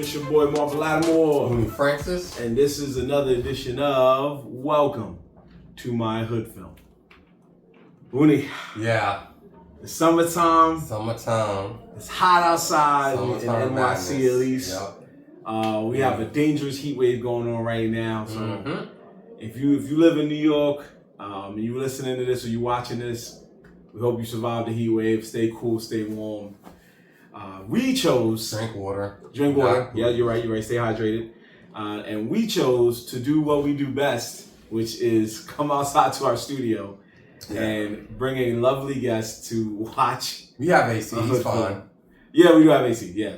It's your boy Marvin Lattimore. Francis. And this is another edition of Welcome to My Hood Film. Booney. Yeah. It's summertime. It's hot outside in NYC madness. at least. Yep. We have a dangerous heat wave going on right now. So if you live in New York and you're listening to this or you're watching this, we hope you survive the heat wave. Stay cool, stay warm. We chose... Drink water. Yeah, you're right. Stay hydrated. And we chose to do what we do best, which is come outside to our studio and bring a lovely guest to watch. We have AC. He's fine. Yeah, we do have AC. Yeah.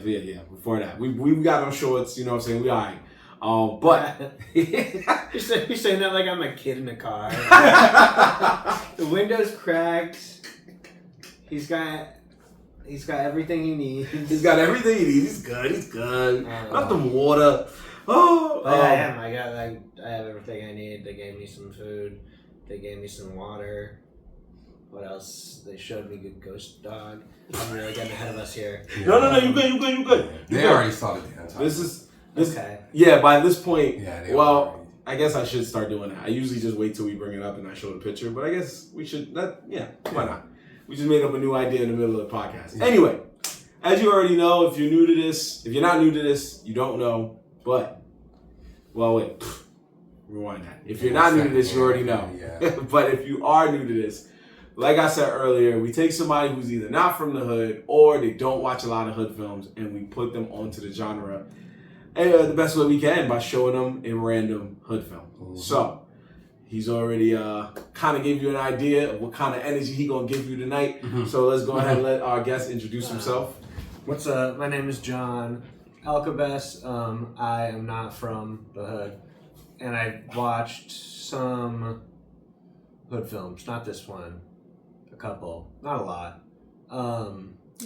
Before that, we got on shorts. You know what I'm saying? We all right. But you're saying that like I'm a kid in a car. The window's cracked. He's got everything he needs. He's got everything he needs. He's good. Got the water. I have everything I need. They gave me some food. They gave me some water. What else? They showed me Good Ghost Dog. I'm really getting ahead of us here. No, you good. They already started the entire This. Okay. Yeah, by this point, well, I guess I should start doing that. I usually just wait till we bring it up and I show the picture, but I guess we should, why not? We just made up a new idea in the middle of the podcast. Yeah. Anyway, as you already know, if you're not new to this, you don't know, but, rewind that. If you're not new to this, you already know. Yeah. But if you are new to this, like I said earlier, we take somebody who's either not from the hood or they don't watch a lot of hood films and we put them onto the genre the best way we can by showing them a random hood film. Mm-hmm. So, he's already kind of gave you an idea of what kind of energy he gonna give you tonight. Mm-hmm. So let's go ahead and let our guest introduce himself. What's up? My name is Jon Alcabes. I am not from the hood, and I watched some hood films. Not this one, a couple, not a lot.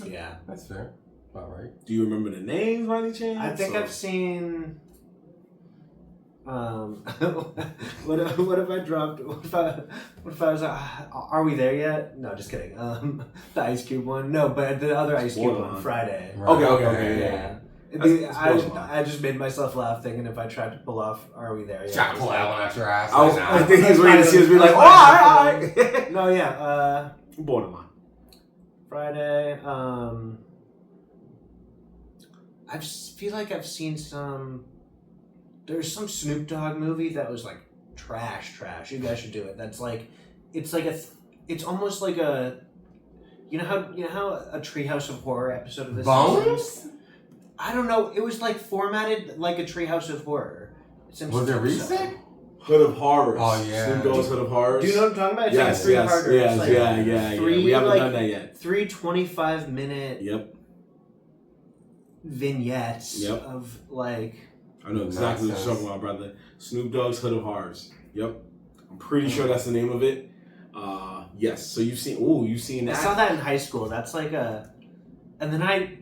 Yeah, that's fair. All right. Do you remember the names by any chance? I think I've seen. What if I dropped? What if I was like, are we there yet? No, just kidding. The Ice Cube one. No, but the other Ice Cube one, Friday. Right. Okay. Yeah. I just made myself laugh thinking if I tried to pull off, are we there yet? Shot pull that one out your ass. I think he's waiting to see us be like, all right. No, yeah. Borderline. Friday. I just feel like I've seen some. There's some Snoop Dogg movie that was like trash. You guys should do it. That's like, it's almost like a, you know how a Treehouse of Horror episode of this Bones? I don't know. It was like formatted like a Treehouse of Horror. Was it recent? Hood of Horrors. Oh yeah. Snoop Dogg's Hood of Horrors. Do you know what I'm talking about? It's yes. Yeah. We haven't done that yet. 3 25-minute. Yep. Vignettes of like. I know exactly what you're talking about, brother. Snoop Dogg's Hood of Horrors. Yep. I'm pretty sure that's the name of it. Yes. So you've seen that? I saw that in high school. That's like and then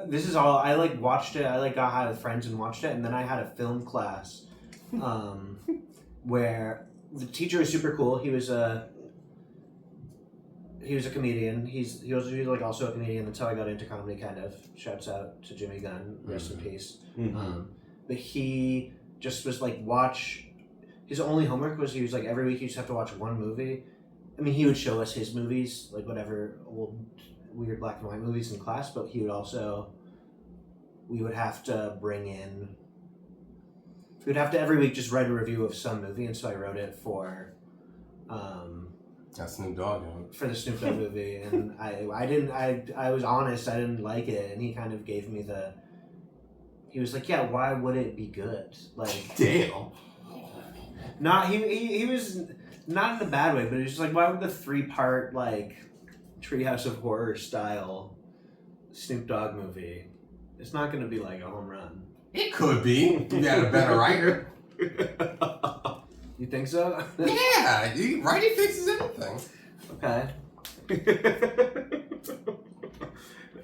this is all, I like watched it. I like got high with friends and watched it. And then I had a film class where the teacher was super cool. He was a comedian. He was like also a comedian. That's how I got into comedy, kind of. Shouts out to Jimmy Gunn, rest in peace. Mm-hmm. But he just was like, his only homework was he was like, every week you just have to watch one movie. I mean, he would show us his movies, like whatever old weird black and white movies in class, but we would have to every week just write a review of some movie, and so I wrote it for that's Snoop Dogg. For the Snoop Dogg movie, and I was honest, I didn't like it, and he kind of gave me he was like, yeah, why would it be good? Like, damn. Not he was not in a bad way, but it was just like, why would the 3-part like Treehouse of Horror style Snoop Dogg movie? It's not going to be like a home run. It could be. You got a better writer. You think so? Yeah, writing fixes everything. Okay.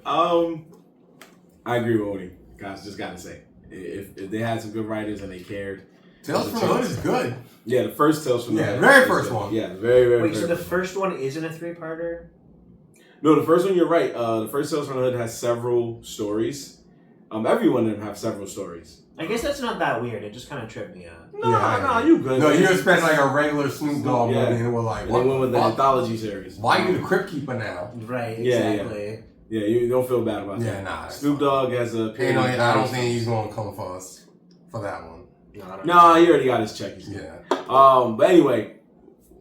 I agree with Odie. Guys, just gotta say, if they had some good writers and they cared. Tales from the Hood is good. Yeah, the first Tales from the Hood. Yeah, very first one. Yeah, very. Wait, so the first one isn't a 3-parter? No, the first one, you're right. The first Tales from the Hood has several stories. Every one of them have several stories. I guess that's not that weird. It just kind of tripped me out. No, you good. No, you expect like a regular Snoop Dogg movie, and it was like, what? And they went with the anthology series. Why you the Crypt Keeper now? Right, exactly. Yeah, you don't feel bad about that. Yeah, nah. Snoop Dogg has a... I don't think he's going to come for us for that one. No, he already got his check. Yeah. But anyway,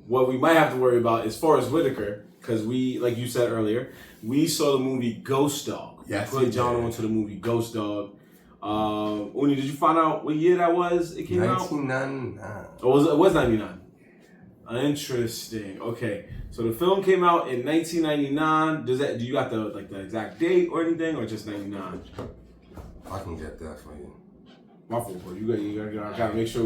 what we might have to worry about is Forrest Whitaker, because we, like you said earlier, we saw the movie Ghost Dog. Yes, we put John on to the movie Ghost Dog. Uni, did you find out what year that was? It came out 1999. Oh, it was 99. Interesting. Okay, so the film came out in 1999. Do you got the exact date or anything, or just 99? I can get that for you. My fault, bro. You gotta make sure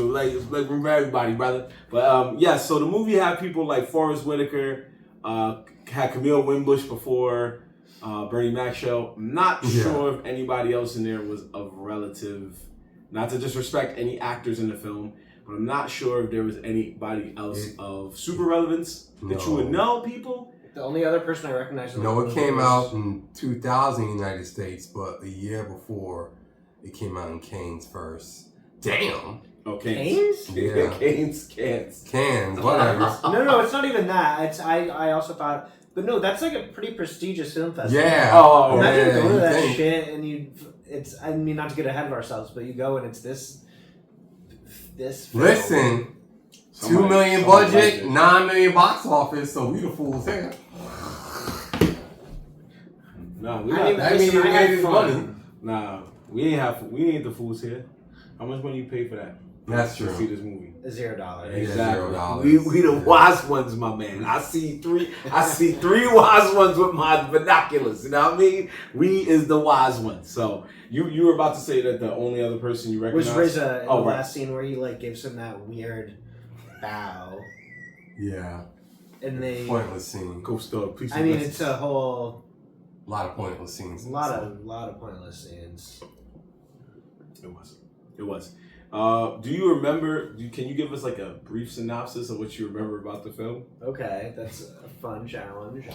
like remember everybody, brother. But yeah, so the movie had people like Forrest Whitaker, had Camille Wimbush before. Bernie Mac show. I'm not sure if anybody else in there was of relative, not to disrespect any actors in the film, but I'm not sure if there was anybody else of super relevance that you would know, people. The only other person I recognize... It came out in 2000 in the United States, but a year before, it came out in Cannes first. Damn! Oh, Cannes? Yeah. Cannes, whatever. No, it's not even that. I also thought... But no, that's like a pretty prestigious film festival. Yeah. Oh, imagine going to that think. shit and I mean, not to get ahead of ourselves, but you go and it's this film. Listen, 2 million budget, 9 million box office, so we the fools here. No, we I not. mean, I had fun. money. Nah, we ain't the fools here. How much money you pay for that? That's true. To see this movie. $0. Exactly. $0. We the wise ones, my man. I see three wise ones with my binoculars. You know what I mean? We is the wise ones. So you were about to say that the only other person you recognize was RZA in the last scene where he like gives him that weird bow. Yeah. And they pointless scene. Ghost Dog. Please. I mean, it's a whole lot of pointless scenes. A lot of pointless scenes. It was. Do you remember? Can you give us like a brief synopsis of what you remember about the film? Okay, that's a fun challenge.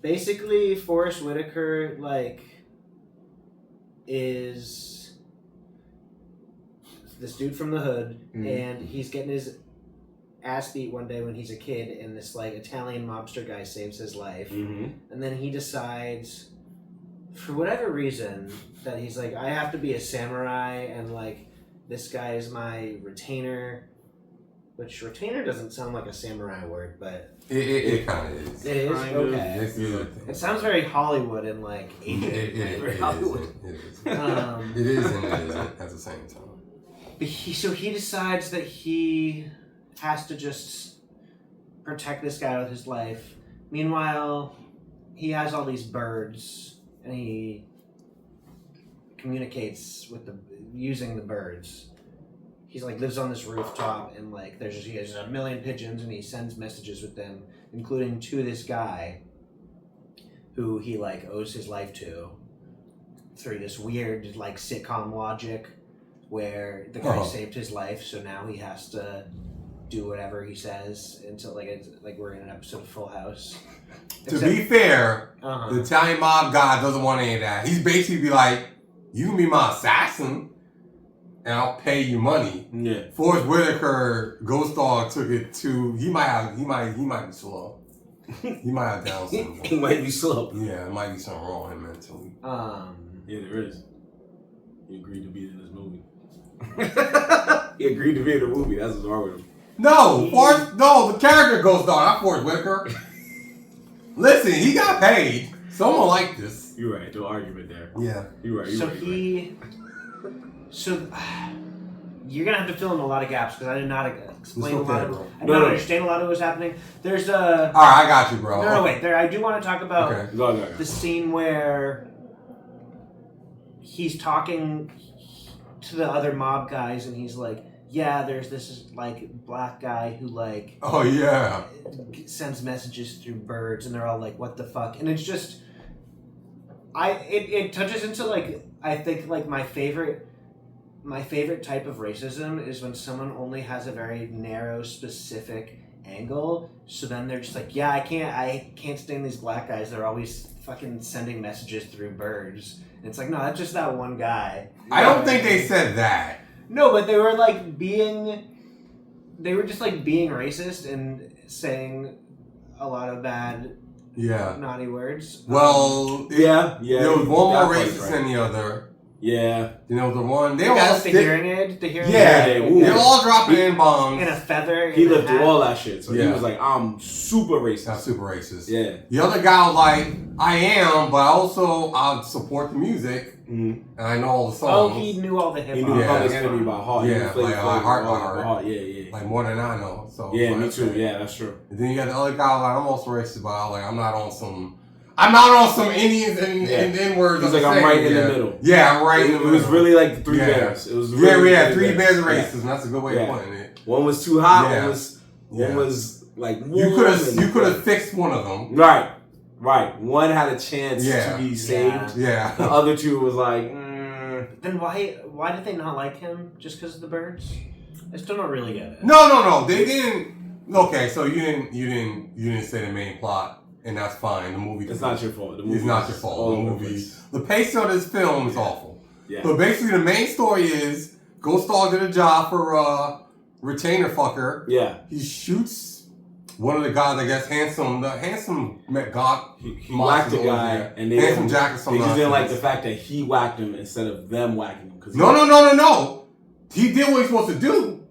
Basically, Forrest Whitaker is this dude from the hood, and he's getting his ass beat one day when he's a kid, and this Italian mobster guy saves his life, and then he decides, for whatever reason, that he's I have to be a samurai, and this guy is my retainer, which retainer doesn't sound like a samurai word, but it kind of is. It is? Okay. It sounds very Hollywood and Asian. It is. It is and it isn't at the same time. But he decides that he has to just protect this guy with his life. Meanwhile, he has all these birds, and he communicates with using the birds. He's lives on this rooftop, and he has a million pigeons, and he sends messages with them, including to this guy who he owes his life to through this weird sitcom logic where the guy saved his life, so now he has to do whatever he says until we're in an episode of Full House. To be fair, the Italian mob guy doesn't want any of that. He's basically you can be my assassin, and I'll pay you money. Yeah. Forrest Whitaker, Ghost Dog took it to. He might be slow. He might have Down syndrome. He might be slow. Yeah, there might be something wrong with him mentally. Yeah, there is. He agreed to be in this movie. He agreed to be in the movie. That's what's wrong with him. No, the character Ghost Dog, not Forrest Whitaker. Listen, he got paid. Someone like this. You're right. No argument there. Yeah. You're right. So you're gonna have to fill in a lot of gaps because I did not explain a lot of. I No, don't understand a lot of what was happening. There's a. All right, I got you, bro. No, wait. I do want to talk about Okay. the scene where he's talking to the other mob guys, and he's like, "Yeah, there's this black guy who Oh yeah. sends messages through birds," and they're all like, "What the fuck?" And it's just, it touches into I think my favorite type of racism is when someone only has a very narrow, specific angle. So then they're just like, yeah, I can't stand these black guys. They're always fucking sending messages through birds. And it's like, no, that's just that one guy. I don't think they said that. No, but they were just like being racist and saying a lot of bad, naughty words. Well, yeah. There was one more racist than the other. Yeah. You know, the one they all the hearing aid. Yeah, they're all dropping in bombs. And a feather. He lived through all that shit, so he Yeah. was like, "I'm super racist." That's super racist. Yeah. The other guy was like, "I am, but also I support the music and I know all the songs." Oh, he knew all the hip hop. He knew Public Enemy by heart. Yeah, He played like Flavor heart by by heart. heart. Yeah. Like more than I know. So Yeah, me too. Yeah, that's true. And then you got the other guy like, "I'm also racist, but I'm not on some Indians and N-words." He's like, I'm right in the middle. Yeah, I'm right in the middle. It was really like the Three Bears. It was really Three Bears of racism. That's a good way of putting it. One was too hot. One was like warm. You could have fixed one of them. Right. One had a chance to be saved. Yeah. The other two was like. Then why did they not like him? Just because of the birds? I still don't really get it. No. They didn't. Okay, so you didn't say the main plot. And that's fine. The movie. It's not your fault. It's not your fault. The movie. The pace of this film is awful. Yeah. But basically, the main story is Ghost Dog did a job for retainer fucker. Yeah. He shoots one of the guys. I guess handsome God. He whacked the guy, and handsome Jack or they something. just didn't like the fact that he whacked him instead of them whacking him. No. He did what he's supposed to do.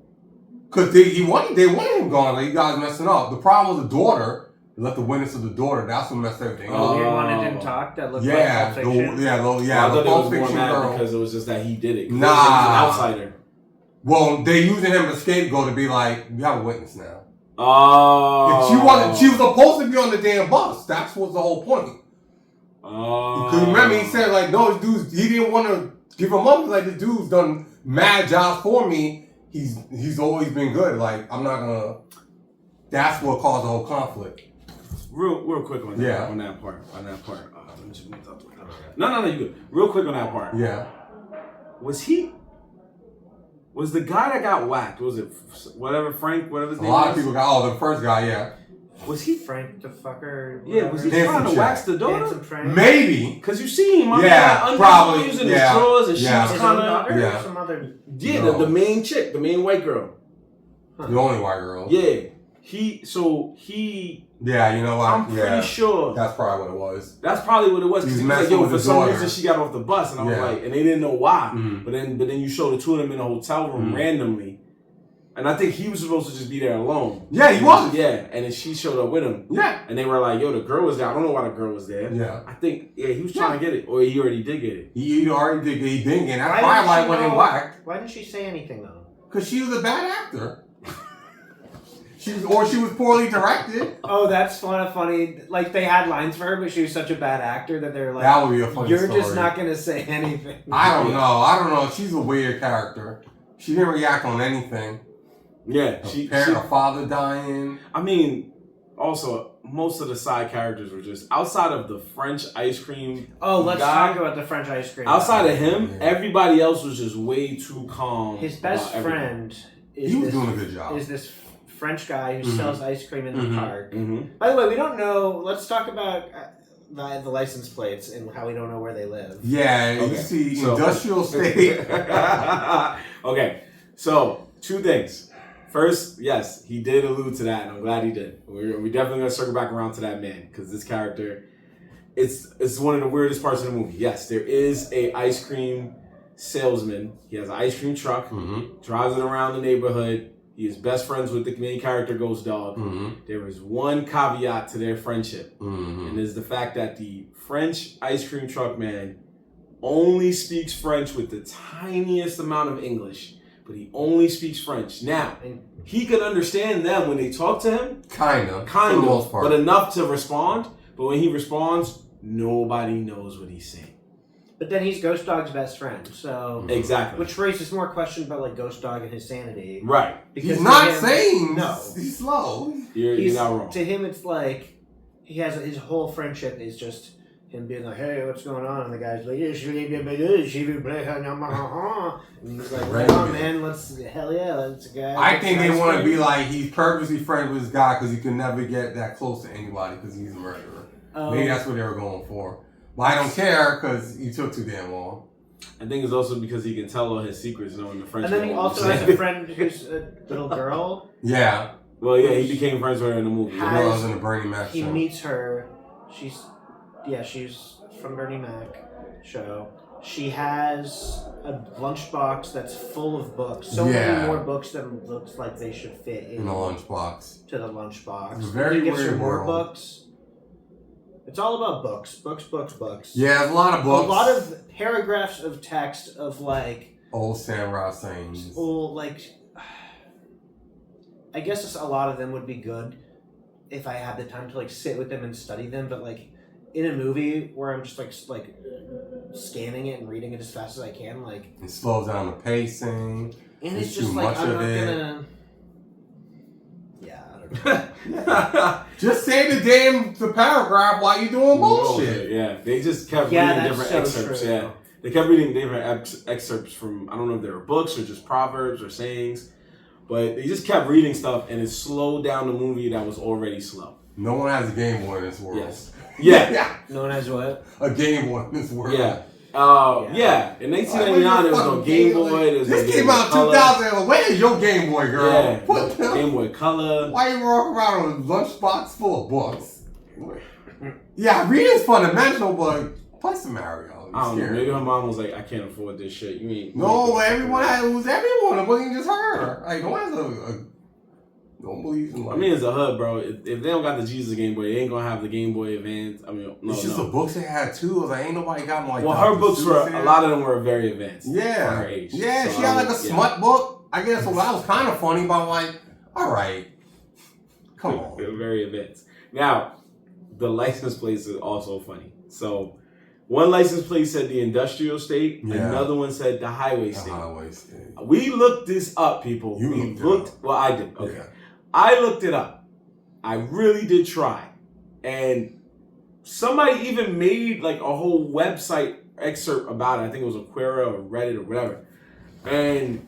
Cause they wanted him gone. Like, you guys messing up. The problem was the daughter. They left the witness of the daughter. That's what messed everything up. The weird one that didn't talk. That looked like Pulp Fiction. I thought the it Pulp was more Fiction mad girl. because it was just that he did it. Nah, he was an outsider. Well, they using him as a scapegoat to be like, we have a witness now. Oh. She was supposed to be on the damn bus. That's what's the whole point. Oh. Because remember, he said like, no, this dude's, he didn't want to give him up. Like, this dude's done mad jobs for me. He's always been good. Like, I'm not gonna. That's what caused the whole conflict. Real quick on that. On that part. Let me just move up. No, you good. Real quick on that part. Yeah. Was the guy that got whacked? Was it Frank? Whatever his name was? A lot of people got. The first guy, yeah. Was he Frank the fucker? Yeah, was he trying to wax the daughter? Maybe. Because you see him, probably using his drawers, and she was his kind daughter of or some other. Yeah, the main chick, the main white girl. The only white girl. Yeah, he. Yeah, you know what? I'm pretty sure that's probably what it was. That's probably what it was. Because he was like, yo, for some daughter. reason she got off the bus, and I was like, and they didn't know why. Mm-hmm. But then you showed the two of them in a hotel room randomly, and I think he was supposed to just be there alone. Yeah, he was. Yeah, and then she showed up with him. Yeah, and they were like, yo, the girl was there. I don't know why the girl was there. Yeah, I think he was trying to get it, or he already did get it. He already did. He didn't get it. That's probably why when they whacked. Why didn't she say anything though? Because she was a bad actor. She was poorly directed. Oh, that's funny. Like, they had lines for her, but she was such a bad actor that they're like, that would be a funny you're story. just not going to say anything. I don't know. She's a weird character. She didn't react on anything. Yeah. Her father dying. I mean, also, most of the side characters were just, outside of the French ice cream let's talk about the French ice cream. Outside of him, everybody else was just way too calm. His best friend he was doing a good job. Is this French guy who sells ice cream in the park. Mm-hmm. By the way, we don't know. Let's talk about the license plates and how we don't know where they live. Yeah, you see industrial state. Okay, so 2 things. First, yes, he did allude to that, and I'm glad he did. We're definitely going to circle back around to that man, because this character, it's one of the weirdest parts of the movie. Yes, there is a ice cream salesman. He has an ice cream truck, drives it around the neighborhood. He is best friends with the main character, Ghost Dog. There is one caveat to their friendship, and is the fact that the French ice cream truck man only speaks French with the tiniest amount of English, but he only speaks French. Now, he could understand them when they talk to him. Kind of. For the most part. But enough to respond. But when he responds, nobody knows what he's saying. But then he's Ghost Dog's best friend, so... Exactly. Which raises more questions about, like, Ghost Dog and his sanity. Right. Because he's not sane. No. He's slow. You're not wrong. To him, it's like, he has his whole friendship is just him being like, "Hey, what's going on?" And the guy's like, and he's like, "Right on, man, hell yeah, let's go." I think they want to be like he's purposely friends with this guy because he can never get that close to anybody because he's a murderer. Maybe that's what they were going for. But I don't care because he took too damn long. I think it's also because he can tell all his secrets knowing the French. And then he also has a friend who's a little girl. Yeah. Well, yeah, he became friends with her in the movie. The girl was in the Bernie Mac He show. meets her. She's from Bernie Mac show. She has a lunchbox that's full of books. So many more books than looks like they should fit in the lunchbox. To the lunchbox. It's a very he gives weird her more world. books. It's all about books. Books. Yeah, there's a lot of books. A lot of paragraphs of text of like old samurai sayings. Old I guess a lot of them would be good if I had the time to like sit with them and study them, but like in a movie where I'm just like scanning it and reading it as fast as I can, like it slows down the pacing. And it's too just like much I'm of not it. gonna. Yeah, I don't know. Just say the paragraph while you're doing bullshit. Yeah, they just kept reading different so excerpts. true. Yeah, they kept reading different excerpts from, I don't know if they were books or just proverbs or sayings, but they just kept reading stuff and it slowed down the movie that was already slow. No one has a Game Boy in this world. Yes. Yeah. No one has what? A Game Boy in this world. Yeah. Yeah. In 1999, there was no Game Boy. This came out in 2000. Where is your Game Boy, girl? Yeah. What the Game Boy Color. Why you walking around with a lunchbox full of books? Yeah, reading's fundamental, but play some Mario. I don't know. Maybe her mom was like, "I can't afford this shit." You mean? No, everyone had, it was everyone. It wasn't just her. Like, no one has don't believe in. Like, I mean, it's a hood, bro. If they don't got the Jesus Game Boy, they ain't gonna have the Game Boy Advance. I mean, no, it's just the books they had too. It was like, ain't nobody got them like. Well, Dr. her books Seuss were here. a lot of them were very advanced. Yeah, for her age. yeah. So she had like a smut book. I guess so that was kind of funny, but I'm like, all right, come on. They were very advanced. Now, the license plates is also funny. So, one license plate said the industrial state. Yeah. Another one said the highway state. Highway state. We looked this up, people. You we looked it up. Well, I did. Okay. Yeah. I looked it up. I really did try. And somebody even made like a whole website excerpt about it. I think it was a Quora or Reddit or whatever. And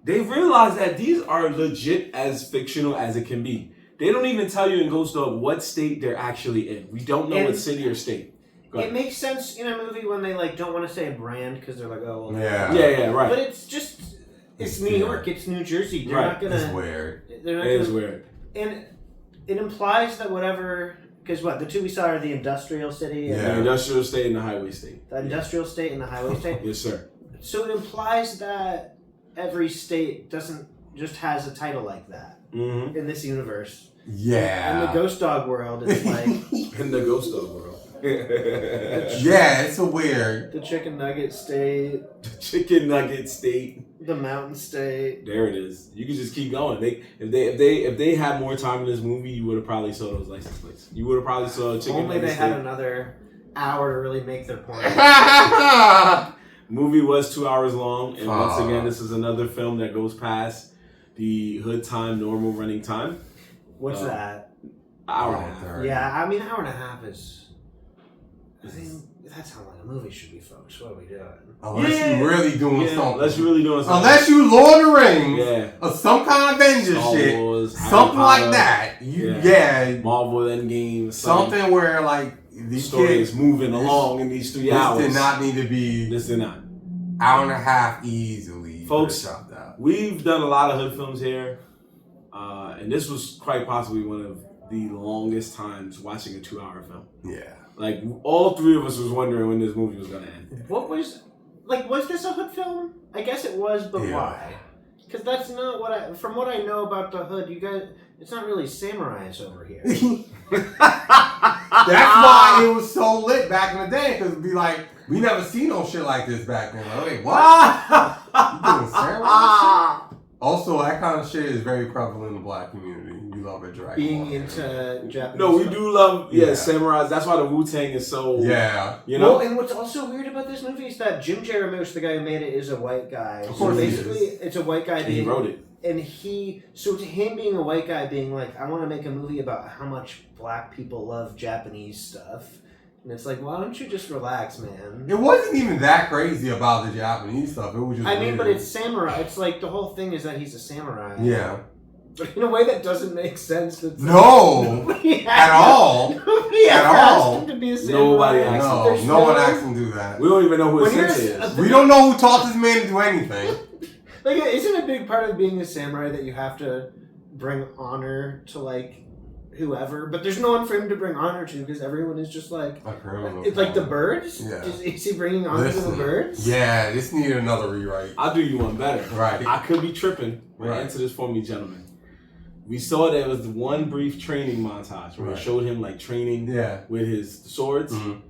they realized that these are legit as fictional as it can be. They don't even tell you in Ghost Dog what state they're actually in. We don't know what city or state. It makes sense in a movie when they like don't want to say a brand because they're like, oh, well, yeah, right. But it's just it's New York, it's New Jersey. They're not gonna. It's weird. They're not It is weird. And it implies that whatever, because what the two we saw are the industrial city, and The industrial state and the highway state. the industrial state and the highway state. Yes, sir. So it implies that every state doesn't just has a title like that in this universe. Yeah. In the Ghost Dog world, it's like In the Ghost Dog world. Yeah, it's a weird. the Chicken Nugget State, Chicken Nugget State. the Mountain State. There it is. You can just keep going. If they had more time in this movie, you would have probably saw those license plates. You would have probably saw Chicken Only Nugget they State. had another hour to really make their point. Movie was 2 hours long, and once again, this is another film that goes past the hood time normal running time. What's that? Hour and a half. Yeah, I mean, hour and a half is. I mean, that's how long a movie should be, folks. What are we doing? Unless you're really doing something. Unless you're really doing something. Unless you Lord of the Rings. Yeah. Or some kind of Avengers Star shit. Wars, Harry Something Potter, like that. Marvel Endgame. Something where like these story kids is moving along in these 3 hours. This did not need to be. This did not. Hour and a half easily. Folks, we've done a lot of hood films here. And this was quite possibly one of the longest times watching a 2 hour film. Yeah. Like, all three of us was wondering when this movie was going to end. Was this a hood film? I guess it was, but why? Because that's not from what I know about the hood, you guys, it's not really samurais over here. That's why it was so lit back in the day, because it'd be like, we never seen no shit like this back then. Like, wait, what? You doing samurai shit? Also, that kind of shit is very prevalent in the black community. We love it, Dragon Being Ball. into Japanese. No, we stuff. do love, samurais. That's why the Wu-Tang is so, you know? Well, and what's also weird about this movie is that Jim Jarmusch, the guy who made it, is a white guy. Of course so basically, it's a white guy. He wrote it. And so to him being a white guy being like, I want to make a movie about how much black people love Japanese stuff, And it's like, why don't you just relax, man? It wasn't even that crazy about the Japanese stuff. It was just weird. But it's samurai. It's like the whole thing is that he's a samurai. Yeah. But in a way that doesn't make sense. No! At all. At all. To be a samurai. Nobody asked him. No one asked him to do that. We don't even know who his sensei is. We don't know who taught this man to do anything. Like, isn't a big part of being a samurai that you have to bring honor to, like, whoever? But there's no one for him to bring honor to because everyone is just like... A criminal. It's like the birds? Yeah. Is he bringing honor to the birds? Yeah, this needed another rewrite. I'll do you one better. Right. I could be tripping. Right. Answer this for me, gentlemen. We saw that it was one brief training montage where it showed him like training with his swords. Mm-hmm.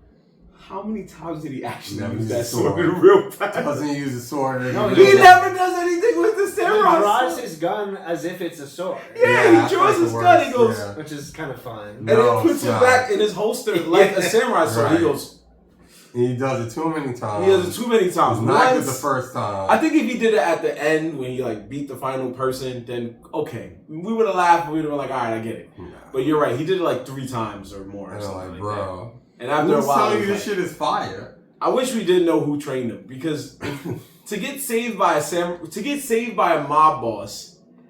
How many times did he actually use that sword in real time? Doesn't use a sword. No, he never does anything with the samurai. He draws his gun as if it's a sword. Yeah, he draws his gun. He goes, which is kind of fun. And then puts it back in his holster like a samurai sword. He goes. He does it too many times. He does it too many times. Not good the first time. I think if he did it at the end when he like beat the final person, then okay, we would have laughed. We would have been like, all right, I get it. Yeah. But you're right. He did it like 3 times or more. And like, bro. That. And after a while, telling you this shit is fire. I wish we didn't know who trained him because to get saved by a mob boss.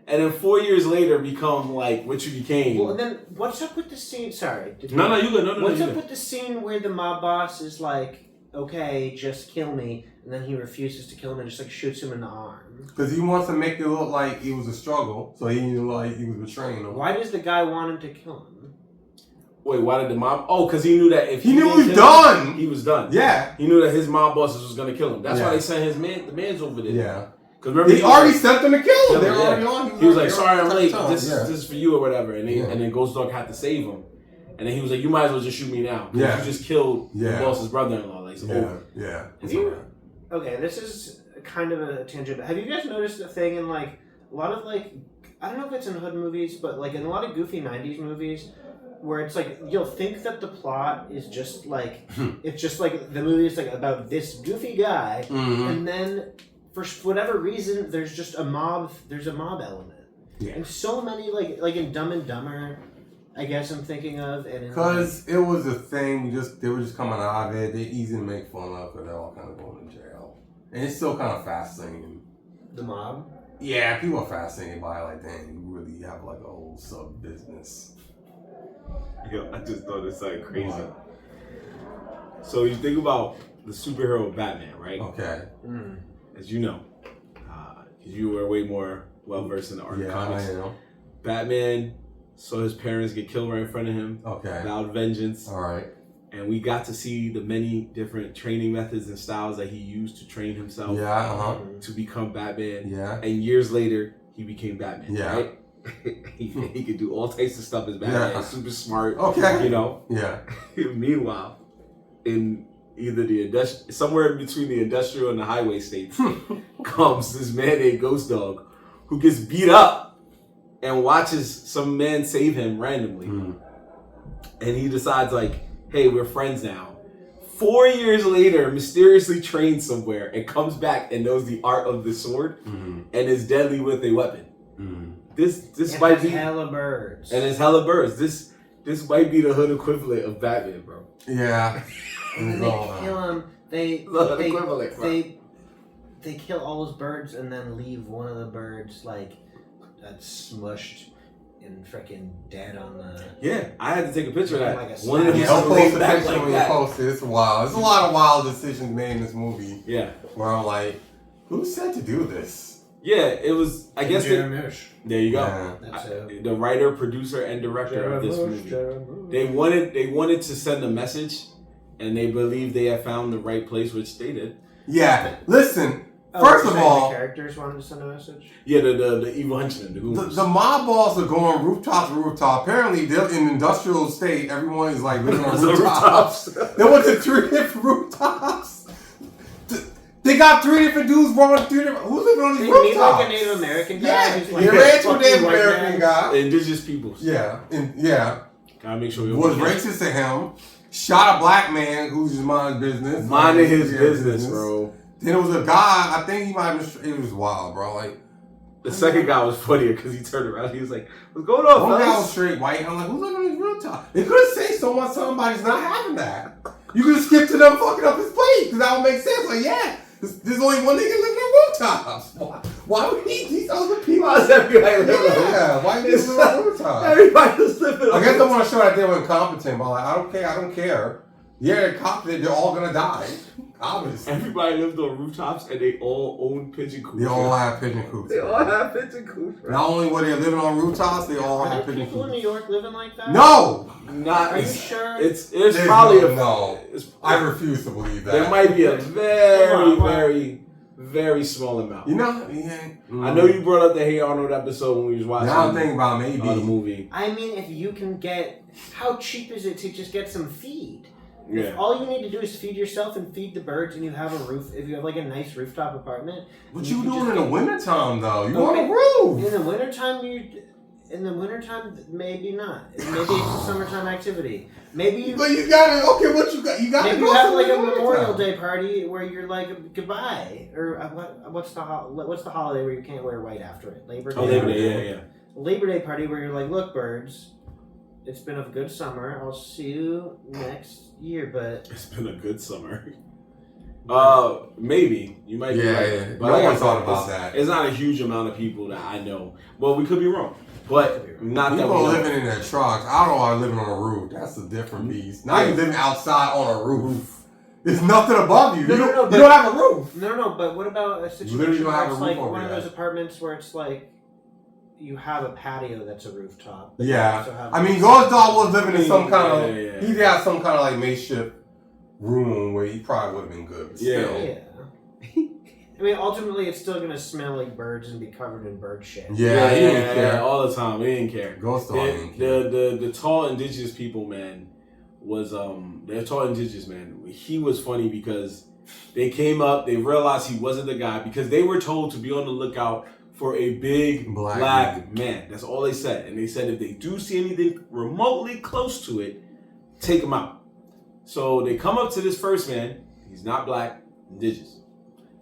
And then 4 years later, become like what you became. Well, and then what's up with the scene? Sorry. You good. No. What's up with the scene where the mob boss is like, okay, just kill me, and then he refuses to kill him and just like shoots him in the arm? Because he wants to make it look like it was a struggle, so he knew like he was betraying him. Why does the guy want him to kill him? Wait, why did the mob? Oh, because he knew that if he knew he was done, he was done. Yeah, he knew that his mob bosses was gonna kill him. That's why they sent the man's over there. Yeah. Because remember, he already sent them to kill him. They were already on. He was like, "Sorry, I'm late. This is for you or whatever." And then Ghost Dog had to save him. And then he was like, "You might as well just shoot me now. You just killed the boss's brother-in-law. Like, it's over." Yeah. Okay, this is kind of a tangent. But have you guys noticed a thing in like a lot of like I don't know if it's in hood movies, but like in a lot of goofy '90s movies, where it's like you'll think that the plot is just like it's just like the movie is like about this goofy guy, and then for whatever reason there's just a mob. There's a mob element, and so many like in Dumb and Dumber, I guess I'm thinking of, and because it was a thing. They were just coming out of it. They're easy to make fun of, but they're all kind of going to jail, and it's still kind of fascinating. The mob. Yeah, people are fascinated by it. Like, dang, you really have like a whole sub business. Yo, I just thought it's like crazy. What? So you think about the superhero Batman, right? Okay. As you know, because you were way more well versed in the art of comics. I know. Batman saw his parents get killed right in front of him. Okay. Vowed vengeance. All right. And we got to see the many different training methods and styles that he used to train himself. To become Batman. Yeah. And years later, he became Batman. Yeah. Right? he could do all types of stuff as Batman. Yeah. Super smart. Okay. You know. Yeah. Meanwhile, in either somewhere between the industrial and the highway states, comes this man named Ghost Dog, who gets beat up and watches some man save him randomly, and he decides like, hey, we're friends now. 4 years later, mysteriously trains somewhere and comes back and knows the art of the sword and is deadly with a weapon. This might be hella birds. And it's hella birds. This might be the hood equivalent of Batman, bro. Yeah. And they kill him. They kill all those birds and then leave one of the birds like that's smushed and freaking dead on the. Yeah, I had to take a picture of that. Like one of them I'll post the picture like when you post it. It's wild. There's a lot of wild decisions made in this movie. Yeah. Where I'm like, who said to do this? Yeah, it was. I guess there you go. Yeah. The writer, producer, and director of this movie. They wanted to send a message, and they believed they had found the right place, which they did. Yeah. Listen. First of all, the characters wanted to send a message. Yeah, the evil henchmen, the mob boss are going rooftop to rooftop. Apparently, they're in industrial state. Everyone is like living on rooftops. They went to 3 different rooftops. They got 3 different dudes running 3 different. Who's living on these rooftops? They need like a Native American guy. Yeah, who's like they ran to a Native American guy. Indigenous peoples. Yeah, Gotta make sure we was racist to him. Shot a black man who's just minding business. Minding his business, bro. Then there was a guy, I think he might have been, it was wild, bro. Like, The second guy was funnier because he turned around. He was like, "What's going on, One guy was fellas?" straight white. I'm like, who's living on his rooftop? They could have said somebody's not having that. You could have skipped to them fucking up his plate because that would make sense. Like, yeah, there's only one nigga living on rooftops. Why would these other people? Why is everybody living on rooftops? Yeah, why you living on rooftops? Everybody was living on I guess they want to show that they were incompetent, but like, I don't care. Yeah, they're competent. They're all gonna die. Obviously. Everybody lived on rooftops and they all owned pigeon coops. They all have pigeon coops. They all have pigeon coops. Right? Not only were they living on rooftops, they all Are have there pigeon people in coops. New York living like that? No! Not. Are you sure? It's There's probably no. It's, I refuse to believe that. There might be a very, very small amount. You know? Yeah. I know you brought up the Hey Arnold episode when we was watching. Now I'm thinking about maybe the movie. I mean, if you can get, how cheap is it to just get some feed? Yeah. If all you need to do is feed yourself and feed the birds, and you have a roof. If you have like a nice rooftop apartment, What you you can doing just in the get- wintertime though? You Okay. on a roof. In the wintertime, maybe not. Maybe it's a summertime activity. Maybe you. But you gotta, okay, what you got? You gotta Maybe go you have somewhere like a in the Memorial wintertime. Day party where you're like goodbye, or what's the holiday where you can't wear white after it? Labor Day. Oh, Labor Day, yeah. Labor Day party where you're like, look, birds, it's been a good summer. I'll see you next year, but It's been a good summer. Maybe you might be Yeah, right. yeah. But No like I one said, thought about it's- that. It's not a huge amount of people that I know. Well, we could be wrong, but not that People we are know. living in their trucks. I don't know why living on a roof. That's a different beast. Now you're living outside on a roof. There's nothing above you. No, you, no, no, you but- don't have a roof. no. But what about a Literally situation don't where have it's a like roof over one of your those head. apartments where it's like you have a patio that's a rooftop. but you also have I mean, Ghost Dog was living in some kind of. Yeah. He did have some kind of like makeshift room where he probably would have been good. But Yeah. still. Yeah. I mean, ultimately, it's still gonna smell like birds and be covered in bird shit. Yeah, he didn't care. all the time. He didn't care. Ghost Dog didn't care. The tall indigenous people, man, was the tall indigenous man. He was funny because they came up, they realized he wasn't the guy because they were told to be on the lookout for a big black man. That's all they said, and they said if they do see anything remotely close to it, take him out. So they come up to this first man. He's not black, indigenous.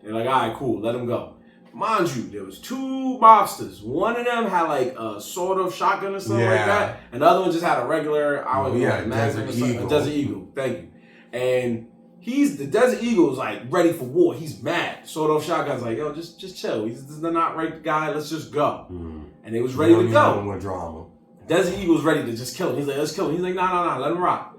They're like, all right, cool, let him go. Mind you, there was two mobsters. One of them had like a sort of shotgun or something like that, and the other one just had a regular, I don't know, a Desert Eagle. A Desert Eagle, thank you. And the Desert Eagle is like ready for war. He's mad. Sort of shotgun's like, yo, just chill. He's not right guy. Let's just go. And they was ready to go. More drama. Desert Eagle's ready to just kill him. He's like, let's kill him. He's like, nah, let him rock.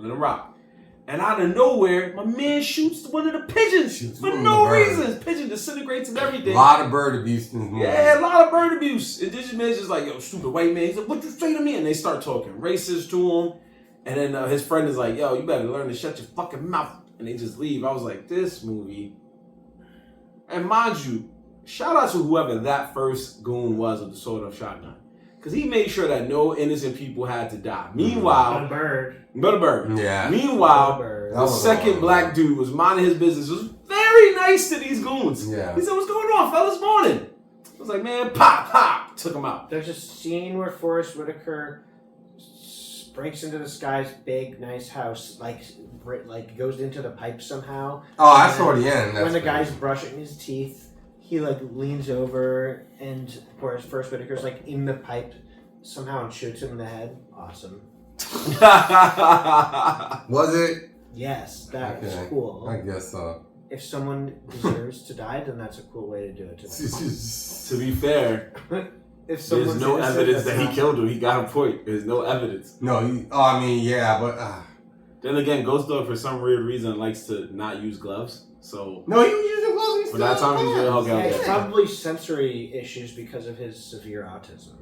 And out of nowhere, my man shoots one of the pigeons for no reason. Pigeon disintegrates and everything. A lot of bird abuse in this movie. Yeah, a lot of bird abuse. Indigenous man's just like, yo, stupid white man. He's like, what you say to me? And they start talking racist to him. And then his friend is like, yo, you better learn to shut your fucking mouth. And they just leave. I was like, this movie. And mind you, shout out to whoever that first goon was with the sword of shotgun. Because he made sure that no innocent people had to die. Meanwhile, But a bird. Bird. Yeah. Meanwhile, Bird. the second black dude was minding his business. Was very nice to these goons. Yeah. He said, what's going on, fellas? Morning. I was like, man, pop. Took him out. There's a scene where Forrest Whitaker breaks into this guy's big, nice house, like goes into the pipe somehow. Oh, I saw the end. When the guy's brushing his teeth, he like leans over and Forrest Whitaker's like in the pipe somehow and shoots him in the head. Awesome. Was it? Yes, that was Okay. cool. I guess so. If someone deserves to die, then that's a cool way to do it. To be fair, If there's no innocent, evidence that's that he not- killed him. He got a point. There's no evidence. No, I mean, yeah, but Then again, Ghost Dog, for some weird reason, likes to not use gloves. So, no, he was using gloves. He for that time, he was still okay. Yeah, it's probably sensory issues because of his severe autism.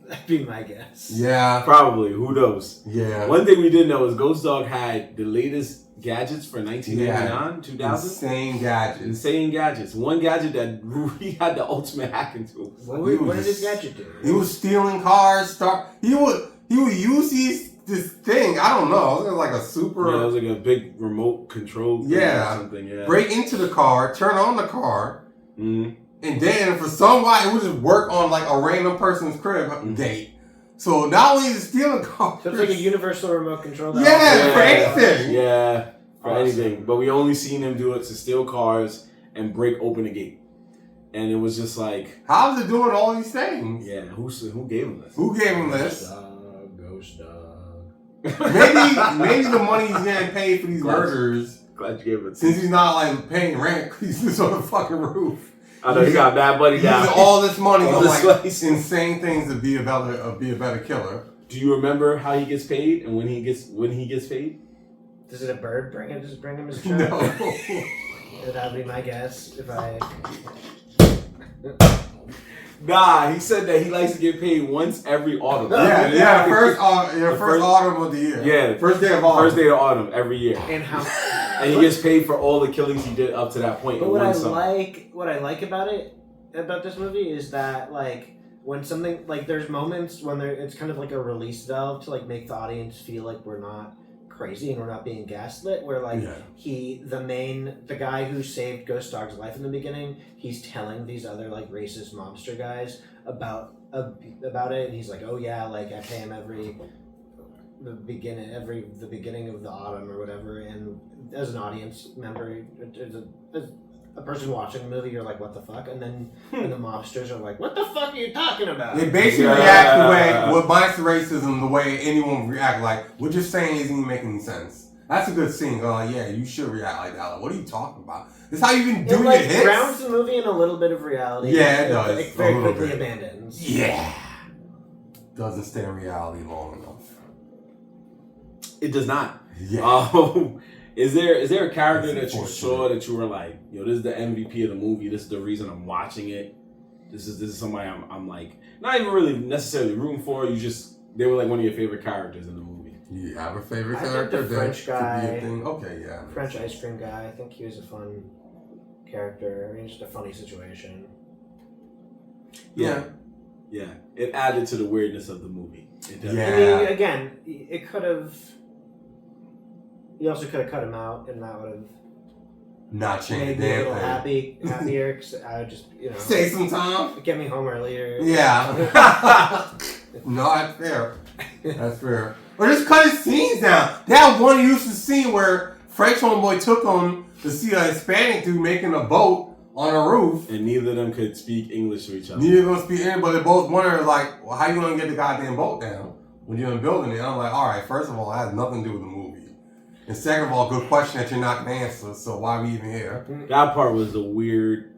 That'd be my guess. Yeah, probably. Who knows? yeah. One thing we didn't know is Ghost Dog had the latest gadgets for 1999, 2000. Insane gadgets. Insane gadgets. One gadget that he had the ultimate hack into. What did his gadget do? He was stealing cars. He would use this thing. I don't know. It was like a super. Yeah, it was like a big remote control thing or something. Yeah. Break into the car, turn on the car, Mm-hmm. and then for some reason it would just work on like a random person's crib gate. So not only is it stealing cars, So it's like a universal remote control. Yeah, for anything. Yeah, for Awesome. anything. But we only seen him do it to steal cars and break open a gate. And it was just like, how's it doing all these things? yeah, who gave him this? Who gave him this? Ghost dog. maybe the money he's getting paid for these murders. Glad you gave it. Since he's not like paying rent, he's just on the fucking roof. I know he got bad money down. All this money on like place. insane things to be a better killer. Do you remember how he gets paid and when he gets paid? Does it a bird bring him his check? No. That would be my guess if I. Nah, he said that he likes to get paid once every autumn. Yeah. First autumn of the year. Yeah, first day of autumn. First day of autumn every year. And how? And he gets paid for all the killings he did up to that point. But what I like about this movie is that like when something like there's moments when it's kind of like a release valve to like make the audience feel like we're not crazy and we're not being gaslit, where like the guy who saved Ghost Dog's life in the beginning, he's telling these other like racist mobster guys about it, and he's like, oh yeah, like I pay him the beginning of the autumn or whatever, and as an audience member, as a person watching the movie, you're like, what the fuck? And then and the mobsters are like, what the fuck are you talking about? They basically react the way, with bias racism, the way anyone would react. Like, what you're saying isn't even making any sense. That's a good scene. Yeah, you should react like that. Like, what are you talking about? This is how you even do your hits? It grounds the movie in a little bit of reality. Yeah, it does. It very quickly abandons. Yeah. Doesn't stay in reality long enough. It does not. Yeah. Is there a character that you saw that you were like, yo, this is the MVP of the movie. This is the reason I'm watching it. This is somebody I'm like not even really necessarily rooting for. They were like one of your favorite characters in the movie. You have a favorite I character? think the French guy. Okay, yeah. French ice cream guy. I think he was a fun character. I mean, just a funny situation. Yeah. It added to the weirdness of the movie. I mean, again, it could have. You also could have cut him out, and that would have not changed made me a little happier. Cause I would just, save some time. Get me home earlier. Yeah. No, that's fair. That's fair. Or just cut his scenes down. They had one useless scene where French homeboy took him to see a Hispanic dude making a boat on a roof. And neither of them could speak English to each other. Neither of them speak English, but they both wondered, like, well, how you going to get the goddamn boat down when you're in building it? And I'm like, all right, first of all, that has nothing to do with the movie. And second of all, good question that you're not going to answer, so why are we even here? That part was the weird...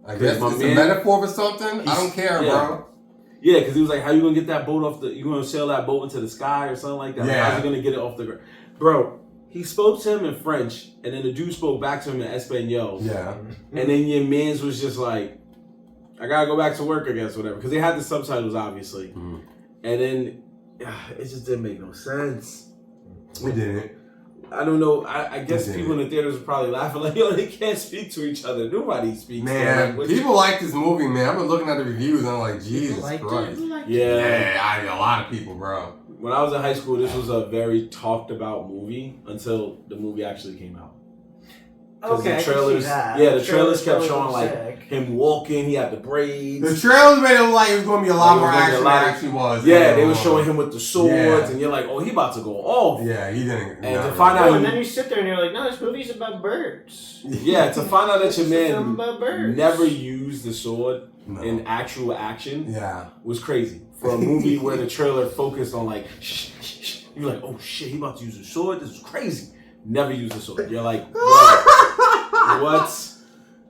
I guess it's a metaphor for something? I don't care, bro. Yeah, because he was like, how you going to get that boat off you going to sail that boat into the sky or something like that? Yeah. Like, how's he going to get it off the ground? Bro, he spoke to him in French, and then the dude spoke back to him in Espanol. Yeah. And then your mans was just like, I got to go back to work, I guess, whatever. Because they had the subtitles, obviously. And then, it just didn't make no sense. It didn't. I don't know. I guess people in the theaters were probably laughing like, yo, they can't speak to each other. Nobody speaks. Man, people like this movie, man. I've been looking at the reviews and I'm like, Jesus Christ. Yeah, a lot of people, bro. When I was in high school, this was a very talked about movie until the movie actually came out. Okay, the trailers, the trailers kept showing like sick. Him walking. He had the braids. The trailers made it look like it was going to be a lot more action than it actually was. Yeah, they were showing him with the swords, and you're like, oh, he about to go off. Yeah, he didn't. And to find out, and then you sit there and you're like, no, this movie's about birds. Yeah, to find out that your man never used the sword in actual action, was crazy. For a movie where the trailer focused on like, shh, you're like, oh shit, he about to use the sword. This is crazy. Never used the sword. You're like, bro, what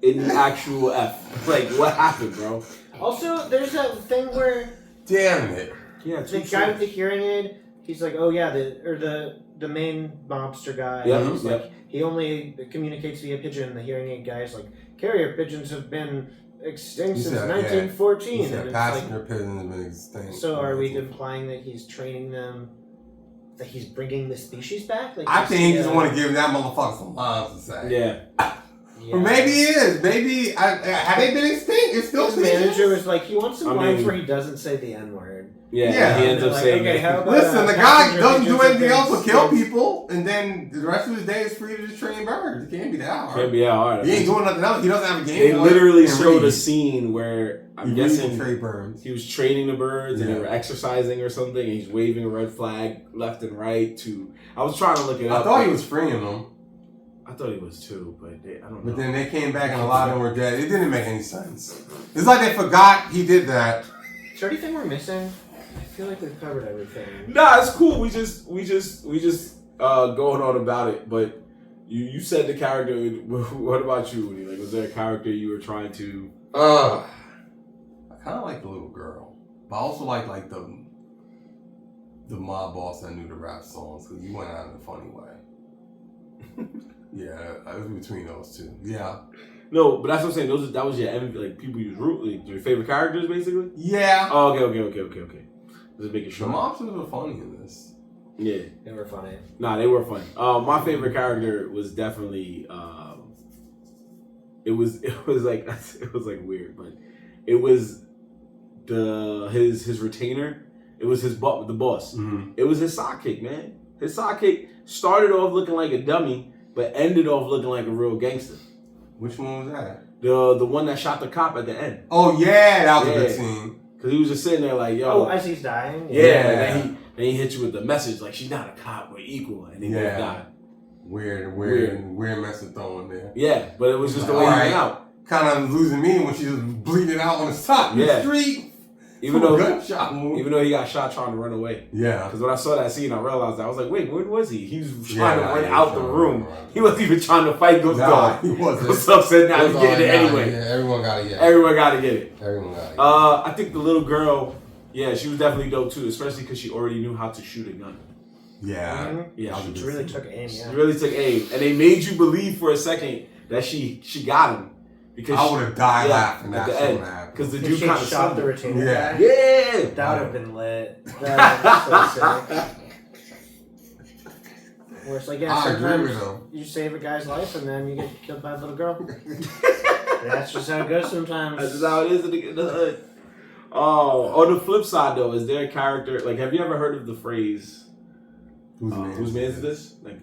in actual F? Like, what happened, bro? Also, there's that thing where, damn it, yeah, the guy with the hearing aid, he's like, oh yeah, the main mobster guy, he's like, he only communicates via pigeon. The hearing aid guy's like, carrier pigeons have been extinct since 1914. He said passenger pigeons have been extinct. So are we implying that he's training them? That he's bringing the species back? Like, I think he just want to give that motherfucker some lines to say. Yeah. Or maybe he is. Maybe have they been extinct? It's still his manager was like, he wants some lines where he doesn't say the N-word. Yeah. He ends up saying, okay, how about, listen, the guy doesn't do anything else but kill people, and then the rest of his day is free to just train birds. It can't be that hard. Can't be that hard. He ain't doing nothing else. He doesn't have a game. They literally showed a scene where I'm guessing birds. He was training the birds and they were exercising or something, and he's waving a red flag left and right to. I was trying to look it up. I thought he was freeing them. I thought he was too, but I don't know. But then they came back and a lot of them were dead. It didn't make any sense. It's like they forgot he did that. Is there anything we're missing? I feel like we've covered everything. Nah, it's cool. We just going on about it. But you said the character. What about you, Woody? Like, was there a character you were trying to? I kind of like the little girl, but I also like the mob boss that knew the rap songs because he went out in a funny way. Yeah, it was between those two. Yeah. No, but that's what I'm saying. That was your like people you root, like your favorite characters, basically. Yeah. Oh, okay. Just making sure. The mobsters were funny in this. Yeah, They were funny. Nah, they were funny. My favorite character was definitely. It was like weird, but it was his retainer. It was the boss. Mm-hmm. It was his sidekick, man. His sidekick started off looking like a dummy, but ended off looking like a real gangster. Which one was that? The one that shot the cop at the end. Oh yeah, that was a good scene. Cause he was just sitting there like, yo. Oh, as he's dying. Yeah. Then he hit you with the message like, she's not a cop, we're equal, and he both died. Weird message thrown there. Yeah, but it was just the way he went out. Kind of losing me when she was bleeding out on the top of the street. Even though he got shot trying to run away. Yeah. Because when I saw that scene, I realized that. I was like, wait, where was he? He was trying to run out the room. He wasn't even trying to fight Ghost Dog. He wasn't. Ghost Dog said, nah, he's getting it anyway. Yeah, everyone got to get it. Everyone got to get it. Everyone got to get it. I think the little girl, yeah, she was definitely dope too, especially because she already knew how to shoot a gun. Yeah. Mm-hmm. Yeah. She really took aim, She really took aim. And they made you believe for a second that she got him. Because I would have died laughing at the end. Because the If dude she kind of shot the retainer guy. Yeah. That would have been lit. That would have been so sick. Where it's like, yeah, I agree with sometimes him. you save a guy's life and then you get killed by a little girl. That's just how it goes sometimes. That's just how it is in the hood. Oh, on the flip side though, is there a character, like, have you ever heard of the phrase, whose man is this? Like,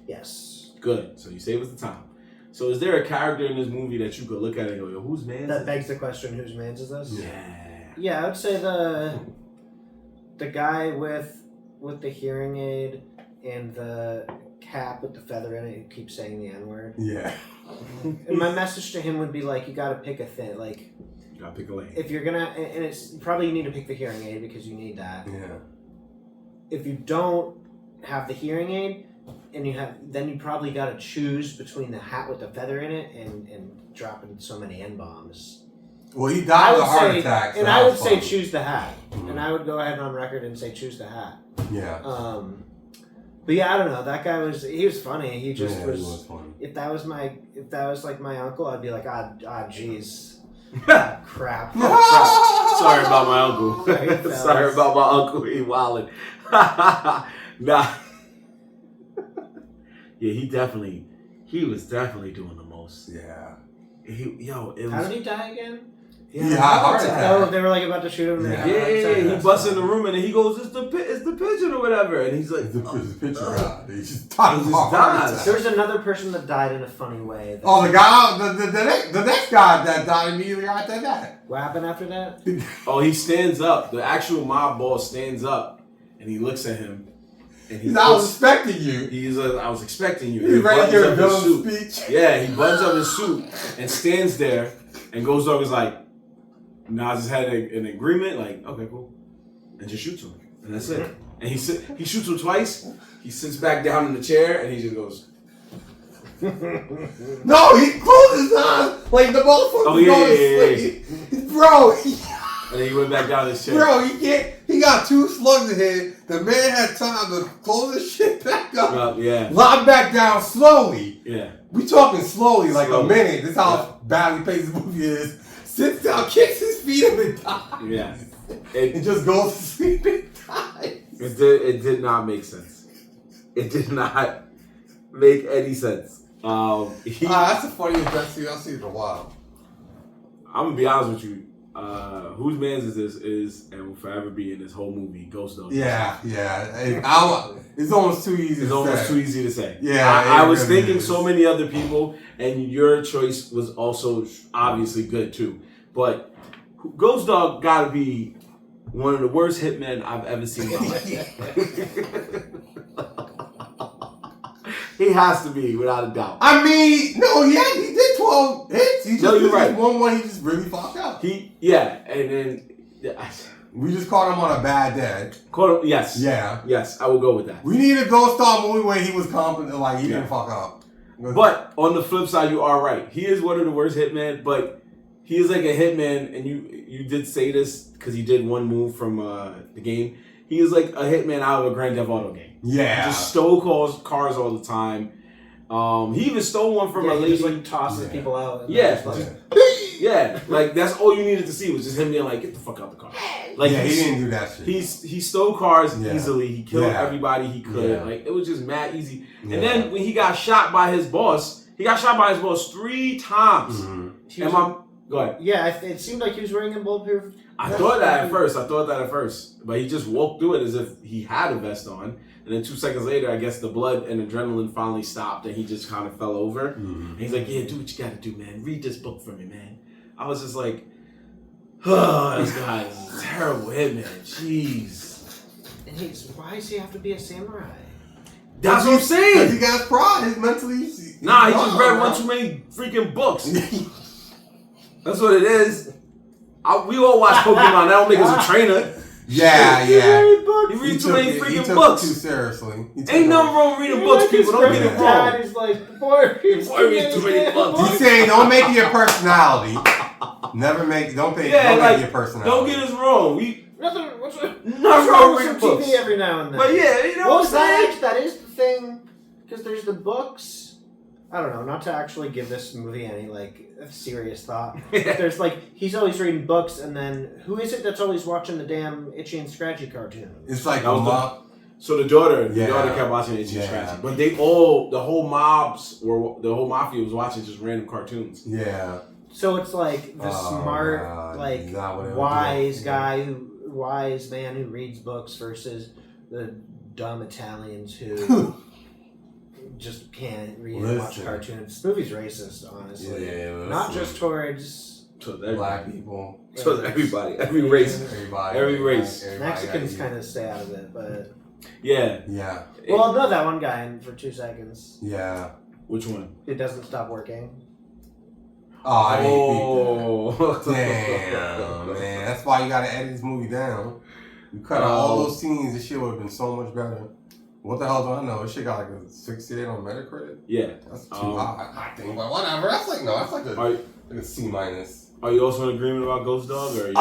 yes. Good. So you save us the time. So is there a character in this movie that you could look at and go, yo, whose man is That this? begs the question, whose man's is this? Yeah. Yeah, I would say the guy with the hearing aid and the cap with the feather in it who keeps saying the N-word. Yeah. And my message to him would be like, you gotta pick a thing. Like, You gotta pick a lane. if you're gonna, and it's probably you need to pick the hearing aid because you need that. Yeah. If you don't have the hearing aid, and then you probably got to choose between the hat with the feather in it and dropping so many N-bombs. Well, he died of a heart attack. And I would say choose the hat. Mm-hmm. And I would go ahead on record and say choose the hat. Yeah. But yeah, I don't know. That guy he was funny. He just He was funny. If that was like my uncle, I'd be like, jeez. Crap. Crap. Sorry about my uncle. Sorry about my uncle. He wildin'. Nah. Yeah, he was definitely doing the most. Yeah. How did he die again? He had a heart attack. Oh, they were like about to shoot him. He busts in the room and then he goes, it's the pigeon or whatever. And he's like, it's the pigeon out. He just dies. There was another person that died in a funny way. Oh, the guy, the next guy that died immediately after that. What happened after that? Oh, he stands up. The actual mob boss stands up and he looks at him. And I was expecting you. He's like, I was expecting you. He's ready to give a villain speech. Yeah, he buttons up his suit and stands there, and Ghost Dog is like, nods his head in agreement, like, okay, cool, and just shoots him, and that's it. And he shoots him twice. He sits back down in the chair, and he just goes. No, he closed his eyes like the motherfucker going to sleep. Bro. And then he went back down in his chair. Bro, he got 2 slugs in him. The man had time to close his shit back up. Lie back down slowly. Yeah. We talking slowly, like a minute. This is how badly paced the movie is. Sits down, kicks his feet up and dies. Yeah. And just goes to sleep and dies. It did not make sense. It did not make any sense. That's the funniest best scene I've seen in a while. I'm gonna be honest with you. Whose man's is this and will forever be in this whole movie, Ghost Dog. Yeah. It's almost too easy to say. Yeah. I was thinking so many other people, and your choice was also obviously good too. But Ghost Dog gotta be one of the worst hitmen I've ever seen in my life. He has to be, without a doubt. I mean, no, he did 12 hits. He just, you're right. One he just really fucked up. And then we just caught him on a bad day. Yes. Yeah. Yes, I will go with that. We need a Ghost Star movie where he was competent, like he didn't fuck up. But on the flip side, you are right. He is one of the worst hitmen, but he is like a hitman, and you did say this because he did one move from the game. He is like a hitman out of a Grand Theft Auto game. Yeah. He just stole cars all the time. He even stole one from a lady. He just like tosses people out. Yeah, like that's all you needed to see was just him being like, "Get the fuck out the car." Like he didn't do that shit. He stole cars easily. He killed everybody he could. Yeah. Like it was just mad easy. And then when he got shot by his boss, 3 times. Mm-hmm. Go ahead. Yeah, it seemed like he was wearing a bulletproof. I thought that at first, but he just walked through it as if he had a vest on. And then 2 seconds later, I guess the blood and adrenaline finally stopped, and he just kind of fell over. Mm-hmm. And he's like, "Yeah, do what you got to do, man. Read this book for me, man." I was just like, "Oh, this guy is a terrible hitman. Jeez." And why does he have to be a samurai? That's what I'm saying. Because he got pride. He's mentally. He just read one too many freaking books. That's what it is. We all watch Pokemon. That don't make us a trainer. Yeah. He reads too many freaking books. Too seriously. Ain't nothing wrong with reading books, people. Don't get it wrong. He's like, boy, reads too many books. He's saying don't make it your personality. Don't make it your personality. Don't get us wrong. What's Nothing wrong with reading books. TV every now and then. But yeah, you know what I'm saying? That is the thing, because there's the books. I don't know, not to actually give this movie any serious thought. But there's he's always reading books, and then who is it that's always watching the damn Itchy and Scratchy cartoon? It's like so the daughter kept watching Itchy and Scratchy, but the whole mafia was watching just random cartoons. Yeah. So it's like the smart, wise man who reads books versus the dumb Italians who just can't read and watch cartoons. This movie's racist, honestly. Yeah, not just towards black people. So everybody, every race. Every race. Mexicans kind of stay out of it, but yeah. Well, I'll know that one guy in for 2 seconds. Yeah. Which one? It doesn't stop working. Oh, damn, man. That's why you gotta edit this movie down. You cut out all those scenes, this shit would have been so much better. What the hell do I know? This shit got a 68 on Metacritic? Yeah. That's too high, I think, but whatever. That's a C-. Are you also in agreement about Ghost Dog? Or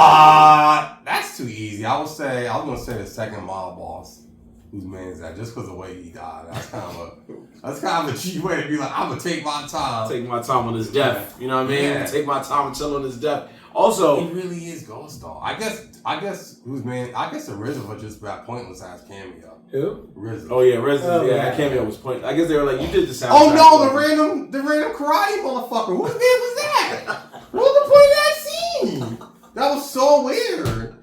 that's too easy. I was gonna say the second mob boss. Whose man is that? Just because of the way he died. That's kind of a cheap way to be like, I'm gonna take my time. Take my time on his death. You know what I mean? Yeah. Take my time and chill on his death. Also, he really is Ghost Dog. I guess whose man? I guess the RZA was just that pointless ass cameo. Who? RZA. Oh yeah, RZA. That cameo was pointless. I guess they were like, you did the sound. Oh no, the random karate motherfucker. Whose man was that? What was the point of that scene? That was so weird.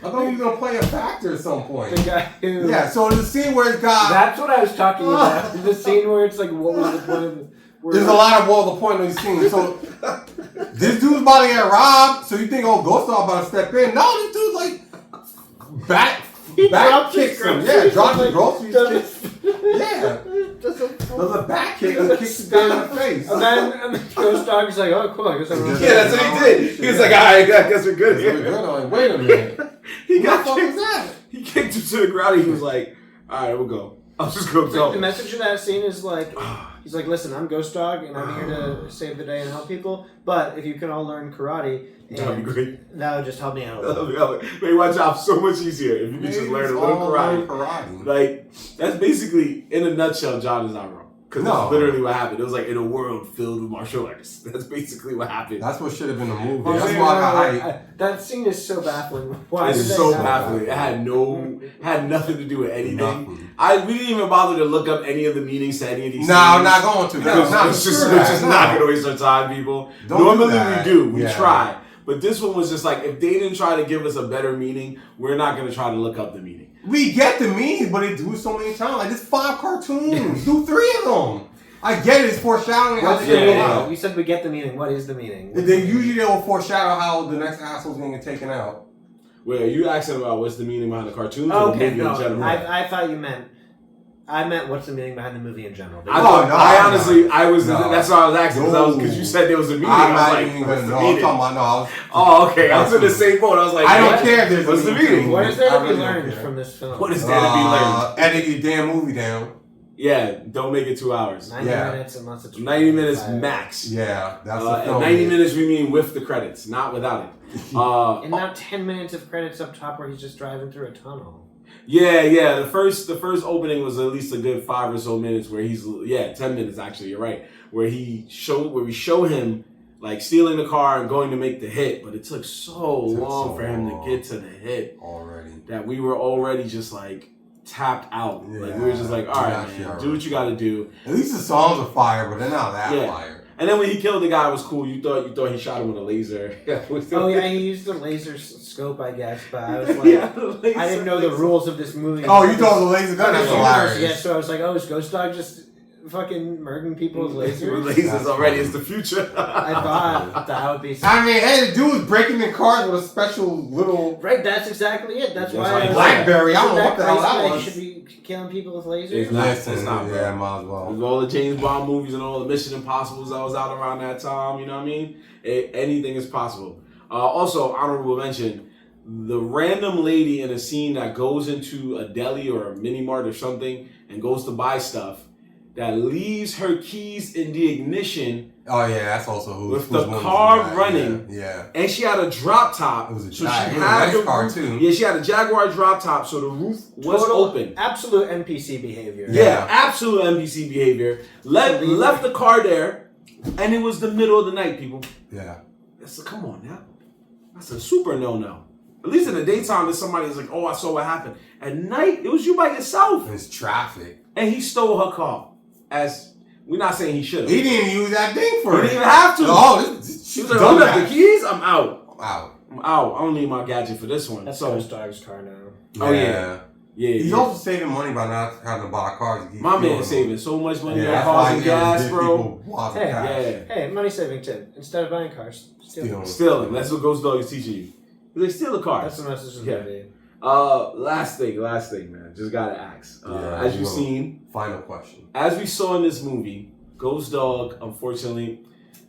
I thought he was gonna play a factor at some point. The guy who... Yeah, so the scene where it's got... That's what I was talking about. The scene where it's like, what was the point of... There's a lot of the point of the scene. So this dude's about to get robbed, so you think, Ghost Dog about to step in. No, this dude's back kicks him. Yeah, drops his groceries. Yeah. Does a back kick and kicks the guy in the face. And then Ghost Dog is like, oh, cool, I guess I'm yeah, that's what he did. He was like, all right, I guess we're good here. I'm like, wait a minute. What the fuck was that? He kicked him to the ground and he was like, all right, we'll go. I'll just go tell The message of that scene is like, he's like, listen, I'm Ghost Dog and I'm here to save the day and help people, but if you can all learn karate, that'd be great. That would just help me out. Make my job so much easier if you could just learn a little karate. Like, that's basically, in a nutshell, John is not wrong. Because that's literally what happened. It was like in a world filled with martial artists. That's basically what happened. That's what should have been the movie. That's why I got that scene is so baffling. Why it's so baffling. It had nothing to do with anything. We didn't even bother to look up any of the meanings to any of these. No, I'm not going to. It's just not going to waste our time, people. Normally we do. We try. But this one was just like, if they didn't try to give us a better meaning, we're not going to try to look up the meaning. We get the meaning, but they do it so many times. Like, there's 5 cartoons. Do 3 of them. I get it. It's foreshadowing. You said we get the meaning. What is the meaning? They will foreshadow how the next asshole's going to get taken out. Wait, are you asking about what's the meaning behind the cartoons? Okay, no. I thought you meant I meant what's the meaning behind the movie in general. That's why I was asking because you said there was a meaning. I'm not even gonna know. I'm talking about Oh, okay. I was in the same boat. I was like, I don't care if there's what's the meaning. What is there to be learned from this film? What is there to be learned? Edit your damn movie down. Yeah, don't make it 2 hours. 90 minutes unless it's 90 minutes max. Yeah, that's the film. 90 minutes we mean with the credits, not without it. And not 10 minutes of credits up top where he's just driving through a tunnel. Yeah. The first opening was at least a good 5 or so minutes where he's 10 minutes actually. You're right. Where we show him like stealing the car and going to make the hit, but it took so long for him to get to the hit already that we were already just like tapped out. Yeah, like we were just like, all right, man, do what you got to do. At least the songs are fire, but they're not that fire. And then when he killed the guy, it was cool. You thought he shot him with a laser. He used the laser scope, I guess. But I was like, I didn't know the rules of this movie. Oh, you thought the laser gun? That's hilarious. Yeah, so I was like, oh, is Ghost Dog just fucking murdering people with lasers? With lasers already is the future. I thought that would be. I mean, hey, the dude was breaking in cars with a special little. Right, that's exactly it. That's why BlackBerry. I don't know what the hell that was. He should be killing people with lasers. It's not. Yeah, might as well. With all the James Bond movies and all the Mission Impossibles that was out around that time, you know what I mean? Anything is possible. Also, honorable mention. The random lady in a scene that goes into a deli or a mini mart or something and goes to buy stuff that leaves her keys in the ignition. Oh yeah, that's also who's the car running. Yeah. And she had a drop top. It was a nice car too. Yeah, she had a Jaguar drop top, so the roof was open. Absolute NPC behavior. Yeah, absolute NPC behavior. Left the car there, and it was the middle of the night, people. Yeah. Come on now. That's a super no-no. At least in the daytime, there's somebody that's like, oh, I saw what happened. At night, it was you by yourself. It's traffic. And he stole her car. We're not saying he should have. He didn't use that thing for it. He didn't even have to. Oh, she was like, hold up the keys, I'm out. I'm out. I don't need my gadget for this one. That's Ghost Dog's car now. Oh, yeah. He's also saving money by not having to buy cars. My man's saving so much money on cars and gas, bro. Hey, money saving tip. Instead of buying cars, steal them. That's what Ghost Dog is teaching you. They steal the cars. That's the message of the movie. Last thing, man. Just gotta ask. As you've seen, final question. As we saw in this movie, Ghost Dog, unfortunately,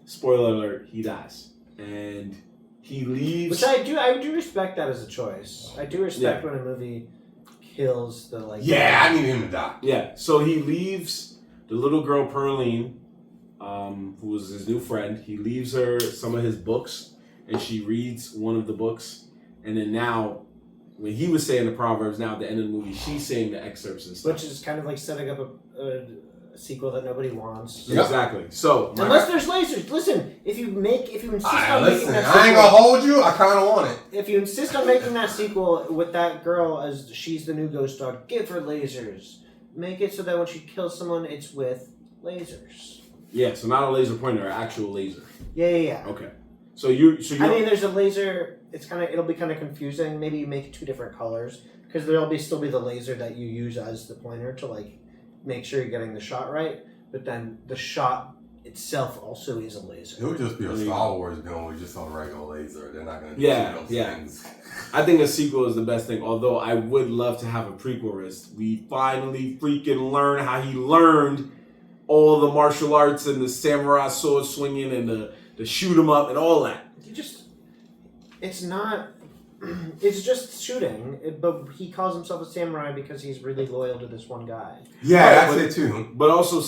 spoiler alert, he dies, and he leaves. Which I do respect that as a choice. I do respect when a movie kills the like. Yeah, I need him to die. Yeah, so he leaves the little girl Pearline, who was his new friend. He leaves her some of his books, and she reads one of the books, and then now. When he was saying the Proverbs, now at the end of the movie, she's saying the excerpts and stuff. Which is kind of like setting up a sequel that nobody wants. Yep. Exactly. So unless there's lasers, listen. If you insist on making that sequel, I ain't gonna hold you. I kind of want it. If you insist on making that sequel with that girl as she's the new Ghost Dog, give her lasers. Make it so that when she kills someone, it's with lasers. Yeah. So not a laser pointer, an actual laser. Yeah. Okay. So you. I mean, there's a laser. It'll be kind of confusing. Maybe you make 2 different colors because there'll still be the laser that you use as the pointer to like make sure you're getting the shot right. But then the shot itself also is a laser. It would just be a Star Wars gun with just a regular laser. They're not going to do those things. I think a sequel is the best thing. Although I would love to have a prequel. We finally freaking learn how he learned all the martial arts and the samurai sword swinging and the shoot 'em up and all that. It's just shooting, but he calls himself a samurai because he's really loyal to this one guy. Yeah, that's it too. But also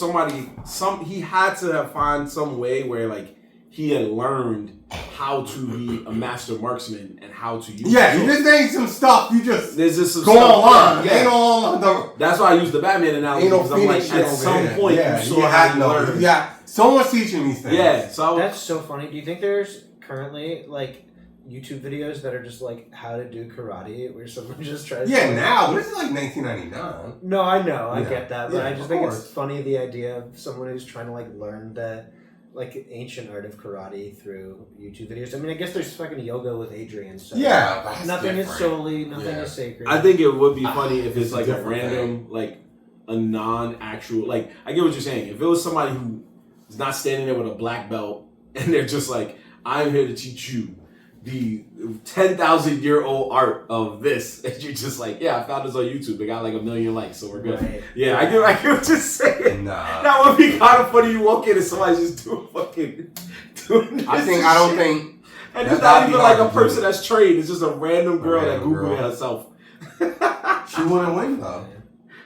he had to find some way where like he had learned how to be a master marksman and how to use. Yeah, this ain't some stuff you just. There's just some go stuff. online. Yeah. Ain't on That's why I use the Batman analogy because I'm like at some point you saw how he learned. Yeah, someone's teaching these things. Yeah, so that's so funny. Do you think there's currently like YouTube videos that are just like how to do karate where someone just tries to now, but this is like 1999. No, I know, I get that, but I just think it's funny the idea of someone who's trying to like learn the like ancient art of karate through YouTube videos. I mean, I guess there's fucking yoga with Adrian, so nothing is solely, nothing is sacred. I think it would be funny if it's like a random, like a non-actual, like I get what you're saying. If it was somebody who is not standing there with a black belt and they're just like, I'm here to teach you the 10,000-year-old art of this, and you're just like, yeah, I found this on YouTube. It got like 1 million likes, so we're good. Right. Yeah, I get what you're saying. Nah. That would be kind of funny. You walk in and somebody's just doing this I don't shit. think. And That's it's not gotta even be like hard a to person do. that's trained. It's just a random girl that random Googled it girl. herself. She wouldn't win though.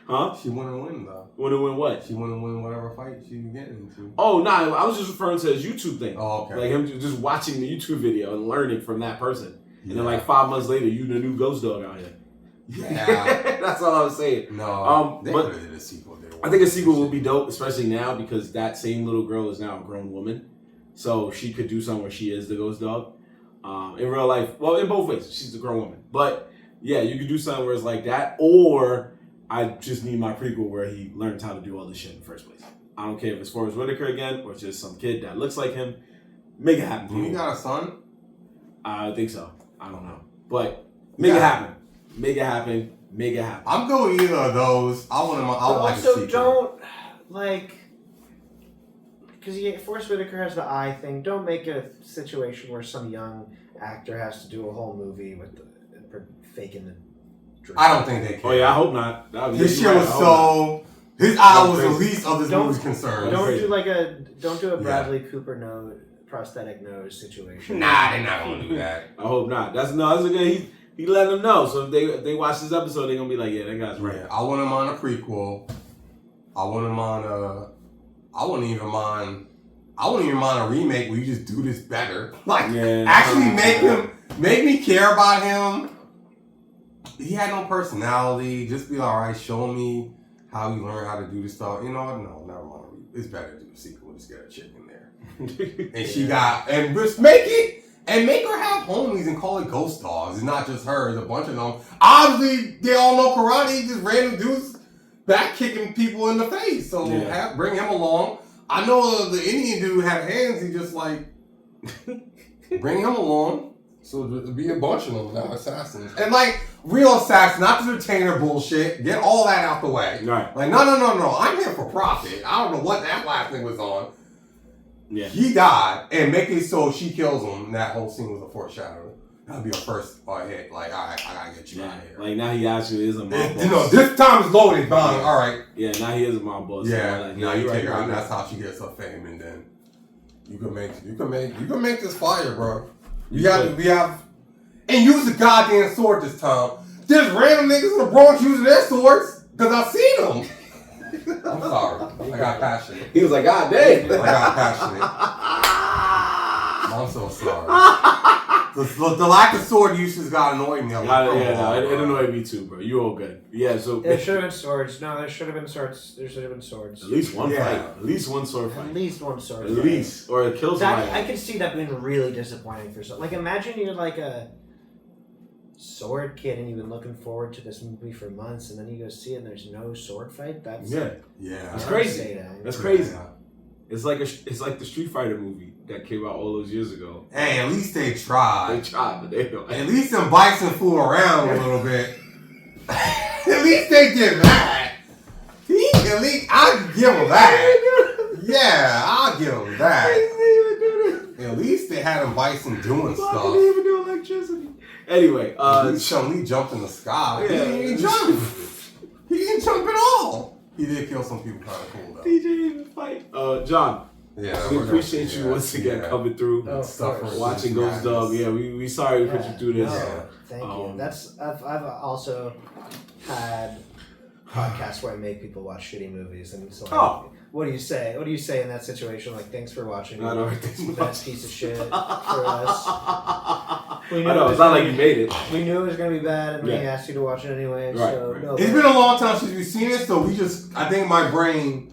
Huh? She wouldn't win though. Wouldn't win what? She wouldn't win whatever fight she was getting into. Oh, no, I was just referring to his YouTube thing. Oh, okay. Like him just watching the YouTube video and learning from that person. Yeah. And then like 5 months later, you the new ghost dog out here. Yeah. That's all I was saying. No. They but could have did a sequel. I think a sequel will be dope, especially now because that same little girl is now a grown woman. So she could do something where she is the ghost dog. In real life, well, in both ways, she's a grown woman. But yeah, you could do something where it's like that, or I just need my prequel where he learns how to do all this shit in the first place. I don't care if it's Forrest Whitaker again or just some kid that looks like him. Make it happen. You got a son? I think so. I don't know, but make it happen. Make it happen. Make it happen. I'm going with either of those. I want to. I would like a Also, sequel. don't like because Forrest Whitaker has the eye thing. Don't make a situation where some young actor has to do a whole movie with faking the dream. I don't think they can. Oh yeah, I hope not. His shit was so. His eye was the least of this movie's concerns. Don't do a Bradley Cooper prosthetic nose situation. Nah, they're not gonna do that. I hope not. That's again. He let them know. So if they watch this episode, they're gonna be like, yeah, that guy's right. Yeah, I want him on a prequel. I want him on I wouldn't even mind a remake where you just do this better. Like actually make me care about him. He had no personality. Just be like, all right, show me how you learn how to do this stuff. You know what? No, never mind. It's better to do a sequel. Just get a chick in there. And she just make her have homies and call it ghost dogs. It's not just her. It's a bunch of them. Obviously, they all know karate. Just random dudes back kicking people in the face. So bring him along. I know the Indian dude had hands. He just like bring him along. So it'd be a bunch of them now, assassins. And like real assassins, not the retainer bullshit. Get all that out the way. Right. Like, no. I'm here for profit. I don't know what that last thing was on. Yeah. He died, and make it so she kills him. That whole scene was a foreshadow. That'd be a first hit. Like, all right, I gotta get you out of here. Like now he actually is a mob boss. You know, this time is loaded, Bond. Yeah. All right. Yeah, now he is a mob boss. Yeah. Now you take her out. Right. That's how she gets her fame, and then you can make this fire, bro. We have, and use the goddamn sword this time. There's random niggas in the Bronx using their swords because I seen them. I'm sorry. I got passionate. He was like, God damn. I got passionate. I'm so sorry. The lack of sword usage got annoying me. It annoyed me too, bro. You all good. Yeah, so there should have been swords. No, there should have been swords. There should have been swords. At least one fight. At least one sword fight. At least one sword fight. At least. Or it kills somebody. I could see that being really disappointing for some. Like, imagine you're like a sword kid and you've been looking forward to this movie for months, and then you go see it and there's no sword fight. That's It's crazy. That's crazy. It's like the Street Fighter movie that came out all those years ago. Hey, at least they tried. They tried, but they don't. At least them Bison fool around a little bit. At least they did that. At least I'll give them that. Yeah, I'll give them that. At least they had them Bison doing stuff. They didn't even do electricity. Anyway, Chun-Li jumped in the sky. Yeah. He didn't jump. He didn't jump at all. He did kill some people kind of cool though. DJ didn't even fight. John. Yeah, we appreciate you once again coming through, watching Ghost Dog. Yeah, we sorry we put you through this. No, thank you. I've also had podcasts where I make people watch shitty movies, and so what do you say? What do you say in that situation? Like, thanks for watching. It's the best piece of shit for us. I know it's not like you made it. We knew it was gonna be bad, and we asked you to watch it anyway. Right, so right. No, it's been a long time since we've seen it, so I think my brain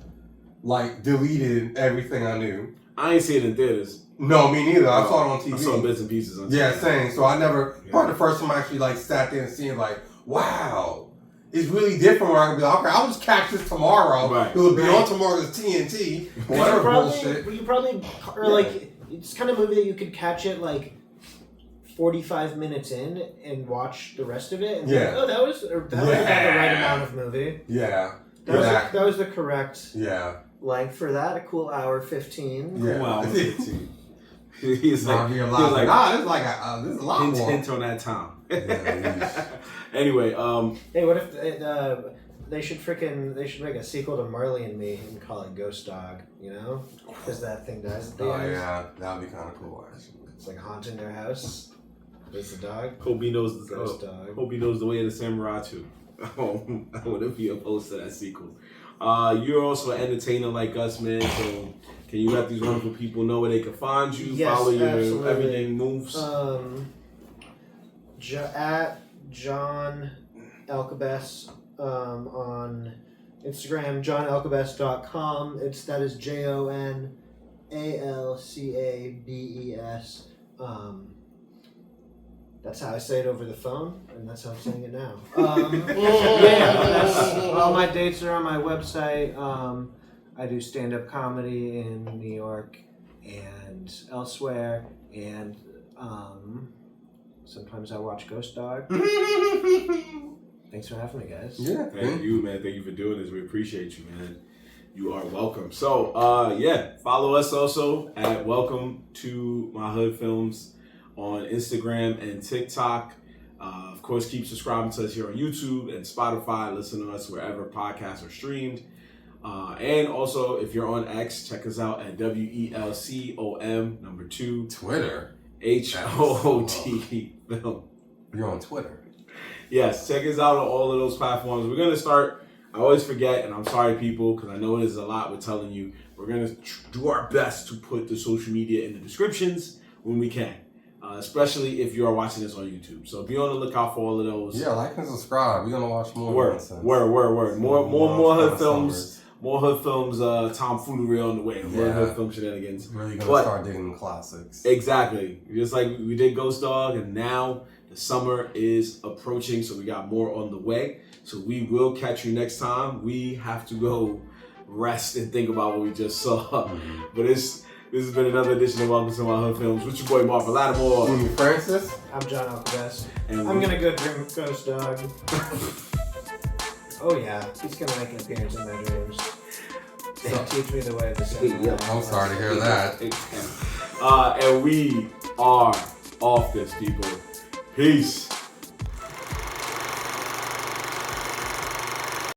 deleted everything I knew. I ain't seen it in theaters. No, me neither. I saw it on TV. I saw bits and pieces on TV. Yeah, same. So I never, probably the first time I actually sat there and seen wow. It's really different where I can be like, okay, I'll just catch this tomorrow. Right. It'll be on tomorrow's TNT. Whatever bullshit. You probably, it's kind of movie that you could catch it 45 minutes in and watch the rest of it. And be like, oh, that was about the right amount of movie. Yeah. That was the correct length for that. A cool hour 15. Yeah. Cool hour 15. He's like, this is like this is a lot more. Hint on that time. Yeah, Anyway, Hey, what if they should make a sequel to Marley and Me and call it Ghost Dog? You know, because that thing dies at the end. yeah, that would be kind of cool actually. It's like haunting their house. There's the dog. hope he knows Ghost Dog. Hope he knows the way of the samurai too. I wouldn't be opposed to that sequel. You're also an entertainer like us, man. So can you let these wonderful people know where they can find you? Yes, follow your absolutely. everything moves. At Jon Alcabes on Instagram, jonalcabes.com. That is JONALCABES. That's how I say it over the phone, and that's how I'm saying it now. All my dates are on my website. I do stand-up comedy in New York and elsewhere, and sometimes I watch Ghost Dog. Thanks for having me, guys. Yeah, Thank you, man. Thank you for doing this. We appreciate you, man. You are welcome. So, follow us also at Welcome to My Hood Films on Instagram and TikTok. Of course, keep subscribing to us here on YouTube and Spotify. Listen to us wherever podcasts are streamed. And also, if you're on X, check us out at WELCOM2 Twitter. HOOT film. You're on Twitter. Yes, check us out on all of those platforms. We're going to start, I always forget, and I'm sorry, people, because I know it is a lot we're telling you. We're going to do our best to put the social media in the descriptions when we can. Especially if you are watching this on YouTube. So be on the lookout for all of those. Yeah, like and subscribe. We're gonna watch more. Word. More hood films. More hood films. Tomfoolery on the way. More hood film shenanigans. Really gonna start digging the classics. Exactly. Just like we did Ghost Dog, and now the summer is approaching, so we got more on the way. So we will catch you next time. We have to go rest and think about what we just saw. But this has been another edition of Welcome to My Hood Films with your boy Marvin Lattimore. Francis. I'm Jon Alcabes. And I'm gonna go drink Ghost Dog. Oh yeah, he's gonna make an appearance in my dreams. Teach me the way of the samurai. I'm sorry to hear that. And we are off this, people. Peace.